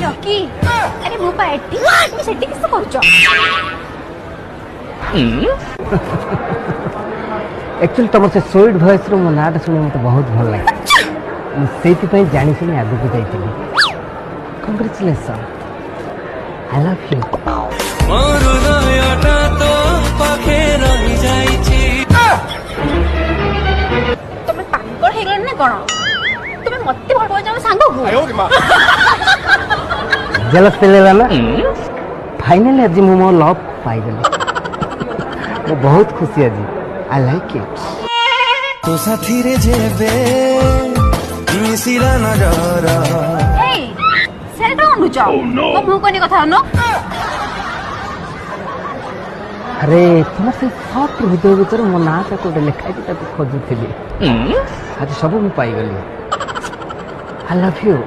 Rocky अरे मो पा एटी तुम सेठी किस करछो एक्चुअली तुम से स्वीट वॉइस रो मो नाटा सुने मते बहुत भल लागे सेति पई जानि सुनि आगु को जाइतिली कांग्रेचुलेशन आई लव यू मोर हृदयटा तो पाखे रहि जाइछि तुम पागल हे गलन ना कोन तुम मते भल पाउ जाओ सांग को जेलस पेलेला ना फाइनली आज मो मो लव पाई गेली मैं बहुत खुशी आज आई लाइक इट तो साथी रे जेबे मिसिला नजर हे सेटा अनुच मो मु कोनी कथा न अरे तुम से सॉफ्ट हृदय भीतर मो नाटा कोटे लिखा कि खोजुथिली आज सब मु पाई गेली आई लव यू